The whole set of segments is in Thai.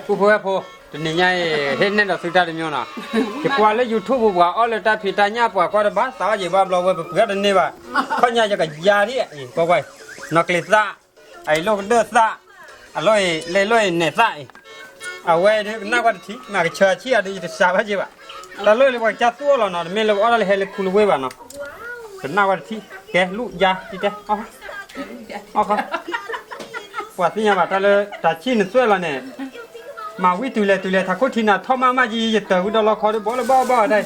ผู้พูดพูดตัวนี้ไงเห็นนั่นเราสุดท้ายเดียวนะที่กว่าเลยยูทูบว่าอ๋อเลยตาผิดตาหน้าป่ะก็ได้บ้าสาวจีบ้าเราไปเพื่อนนี่ว่าเขาเนี่ยจะกับยาดิก็ไปนักเลี้ยซ่าไอ้โลกเดือดซ่าอร่อยเลยร่อยเนื้อซ่าเอาไว้เนี่ยน่าว่าที่มาเชื่อเชื่อดีจะสาวจีบ้าแต่เลยเลยว่าจะตัวเราเนาะไม่เลยอ๋อเลยให้เลยคุณไว้บ้าเนาะเป็นน่าว่าที่แกลูกยาที่แกอ๋อครับว่าที่เนี่ยว่าแต่เลยแต่ชิ้นสวยแล้วเนี่ยมาวิตุเลถ้าคนที่น่ะทอมาจีจะเต๋อดอลลาร์คอร์ดบ่ละบ่ได้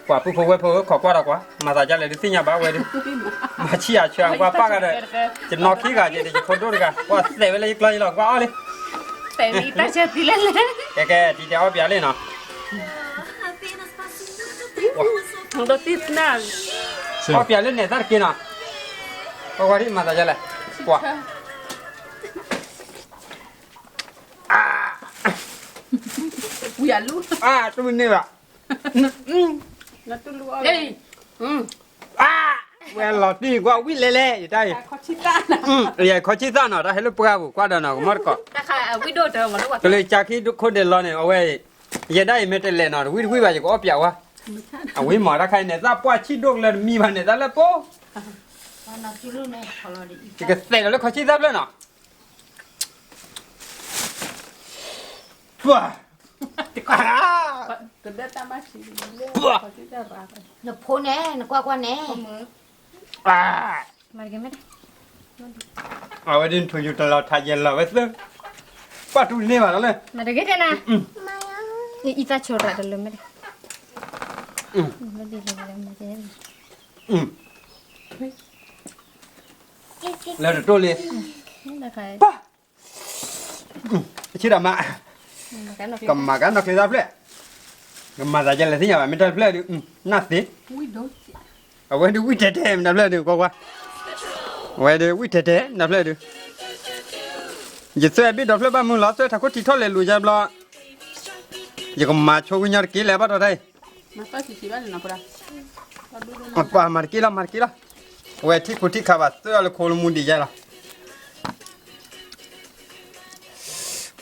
กว่าผู้พูดขอกว่าดอกว่ามาตาจันเลยที่เนี่ยบ้าเว้ยดิมาเชียร์ช่างว่าป้ากันเลยจะนอกขี้กันจะคนดูดิกันว่าเสียเวลาอีกเลยหรอกว่าเอาเลยแต่นี่ตาเชื่อตีเล่นเลยแกที่เดียวเบียร์เลยเนาะทั้งตัวติดหน้าเอาเบียร์เล่นเนี่ยสักกินอ่ะก็ว่าที่มาตาจันเลยกว่าอย่ารู้ตัวนี้แบบแล้วตัวรู้เฮ้ยเวลาที่กว่าวิ่งเล่ๆอยู่ได้ขอชิต้านะเดี๋ยวขอชิต้าหน่อยถ้าให้ลูกปลาบุกว่าเดี๋ยวหน่อยก็มัดก่อนแต่ค่ะวิดีโอเจอมาแล้วว่าก็เลยจากที่ทุกคนเดินรอเนี่ยเอาไว้ยังได้ไม่ได้เลยหน่อยวิ่งไปจะก็เอาเปียกวะเอาวิ่งหมอถ้าใครเนี่ยจะป้าชิดดงเลยมีมันเนี่ยจะแล้วปุ๊จะก็เสร็จแล้วขอชิต้าเลยเนาะว้าตัวเด็ดตามาชิขอชิต้าบ้านกพูนแน่นกว่าแน่มาเก็บไม่ได้เอาไว้ดินถูอยู่ตลอดทายเย็นเราไว้ซึ่งป้าทุนี่มาแล้วเลยมาเก็บได้นะอีตาโชระเดี๋ยวไม่ได้ไม่ได้เลยไม่ได้แล้วเดี๋ยวตัวเลยได้ใครป้าชื่อดามาก็มากันนักเรียนเพลย์ก็มาจากเจริญที่ไหนไม่ได้เพลย์ดิน่าสิเอาไว้ดูวิเทเทมนับเพลย์ดิก็ว่าเอาไว้ดูวิเทเทนับเพลย์ดิยิ่งสวยบิดนับเพลย์บ้านมึงล้อสวยถ้าคนที่ทอดเลยรู้จักล้อยิ่งก็มาโชว์วิญญาณกี่แล้วบ้างอะไรมาต่อสิบ้านนะปุ๊มาป้ามากี่ละเอาไว้ที่คนที่ขับสวยเลยโคลมุนดีใจละ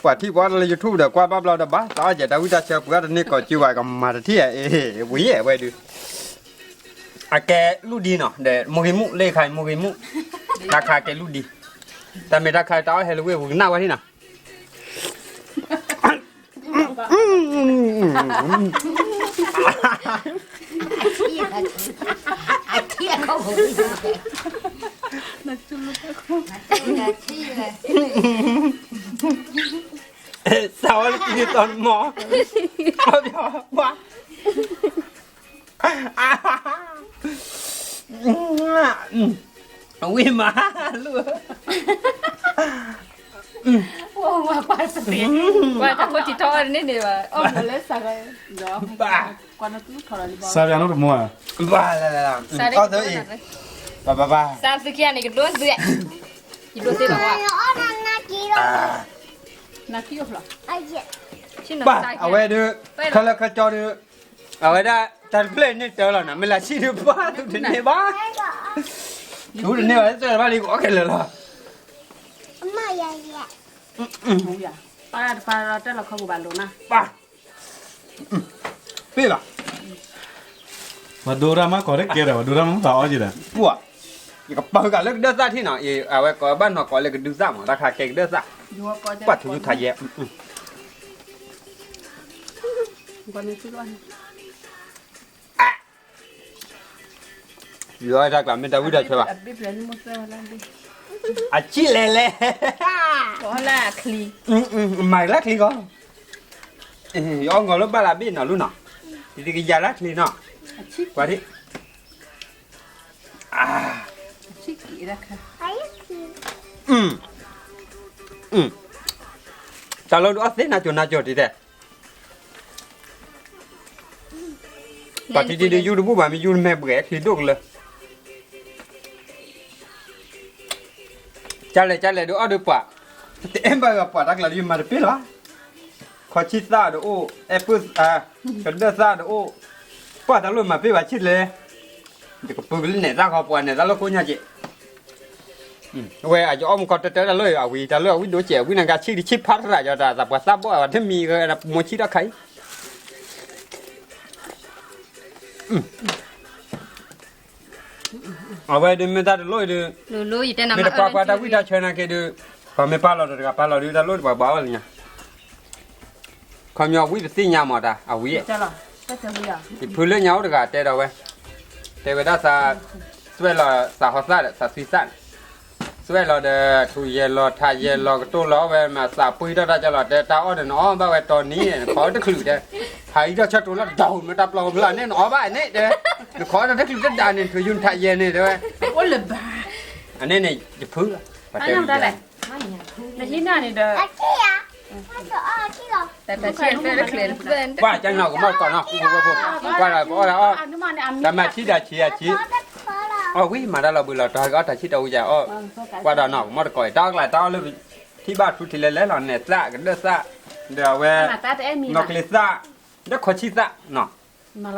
กว่าที่ว่าเรายูทูบเดี๋ยวกว่าบ้าเราเดี๋ยวบ้าตอนจะได้วิจารณ์เชื่อว่านี่ก็จีวายกับมาที่วิ่งไปดูแกลูดีเนาะเดี๋ยวโมกิมุเลขายโมกิมุราคาแกลูดีแต่ไม่ราคาตอนเฮลวีหุ่นหน้าว่าที่น่ะเที่ยเขาหูนักจุลก็คงสาวกินตอนหมอเอาเดี๋ยวว่าวิ่งมาลูกว่าป้าสติว่าถ้าคนที่ทอดนี่เนี่ยว่าอ๋อหมดแล้วสักเลยเดี๋ยวบ้าก่อนนู้นทอดอะไรบ้างSabe não demora. บ้าแล้วก็เถอะอีกบ้าสามสิบแค่นี้ก็โดนเสียกี่โดนเสียบ้างวะนักขี้เหรอบ้าเอาไว้ดูเขาเลิกเขาจอดูเอาไว้ได้จัดเพลงนี่เจอแล้วนะไม่ละชีดูบ้าทุกทีนี่บ้าดูนี่ว่าเจอบ้าลีก็โอเคเลยล่ะมาใหญ่หูยาป้าเราจะเราเข้าบุบานลงนะบ้าพี่ล่ะ Madura mah korek kira, madura mah tahu aja dah. ปัวอย่ากับปากกันเลิกเดือดซะที่หน่อยเอาไว้ก็บ้านนอกก็เลิกดื้อซ่าราคาเก่งเดือดซ่าปัดถูกทายแย่ก่อนนี้ชื่อว่าย้อยรักหลานไม่ได้วิได้ใช่ป่ะอาชีเล่ก็ละคลีไม่ละคลีก็ย้อนก็รถบ้าลาบินน่ะรู้น่ะที่กินยาละคลีน่ะว่าที่ชิคกี้ละค่ะแต่เราดูอัศน่าจะดีแต่ตอนที่ดียูดูบุบามียูแม่เบื่อคลีดุกเลยจัดเลยดูเอาดูป่ะแต่เอ็มไปกับป่ะรักเราอยู่มาเป็นหรอขอชิดซาดูโอ้แอปเปิ้ลกันเดอร์ซาดูโอ้ป่ะตะลุยมาเป็นว่าชิดเลยเดี๋ยวก็ปุ๊บเนี่ยซาขอป่ะเนี่ยซาลูกคนยังจี เว้ยอาจจะอ้อมก็จะเลยเอาวีจะเลือกวิดีโอเจ๋อวินังการชี้ที่ชิปพัดอะไรจะแต่ภาษาบ่ว่าที่มีก็นะมวยชี้ได้ใครเอาไว้เดี๋ยวไม่ได้เลยเดี๋ยว Lulu itu nama. ไม่ได้ปากว่าแต่วิธีเชิญนะแกเดี๋ยวพอไม่ป้าเราเดี๋ยวป้าเราเดี๋ยวได้เลยบ่าวอะไรเนี่ยความยาววิธียามหมดอ่ะเอาวิ Jalan. Kita lihat. ที่พื้นเรื่องยาวเดี๋ยวแต่เราเว้ยแต่เวลาซาสวยเราซาฮอสซาซาซีซันสวยเราเดทุเยลทายเยลก็ตัวเราเว้ยมาซาปุยเราจะเราเดตาอ้อเดนอ้อบ้าเว้ยตอนนี้ขอจะคลุเดไทยเราชัดตัวเราดาวมาตับเราเวลาเนี่ยอ้อบ้าเนี่ยเด้ขอจะคลุจะดานเนี่ยคือยุนทายเยเนี่ยเด้อ Oh lebah. อันนี้เนี่ยจะพื้น Ayam dah lah. ไม่เนี่ย Dah hina ni dah. อาเทียถ้าจะอ้อที่เรา Tapi siapa dah clear. ว่าจังเนาะก็หมดก่อนเนาะว่าอะไรว่าอะไรอ้อ Anu mana ambil. แต่มาชี้ดาชี้ชี้ ขอจะขอเรา อ้อวิมาได้เราบุญเราตายก็แต่ชี้เอาอย่าอ้อ ว่าดอนอกมอดก่อยตอกหลายตอกเลยที่บ้านทุทีเลยแล้วเราเนี่ยซะกันเด้อซะเดี๋ยวเว้ Mata tu emi. นอกเลซะเดี๋ยวขอชี้ซะเนาะ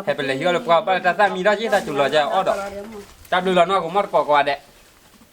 ให้เป็นเลยเยอะเลยกว่าบ้านตาซะมีได้ชี้ซะจุลจะอ้อดอกจับดูเรานอกก็มอดก่อกว่าเด้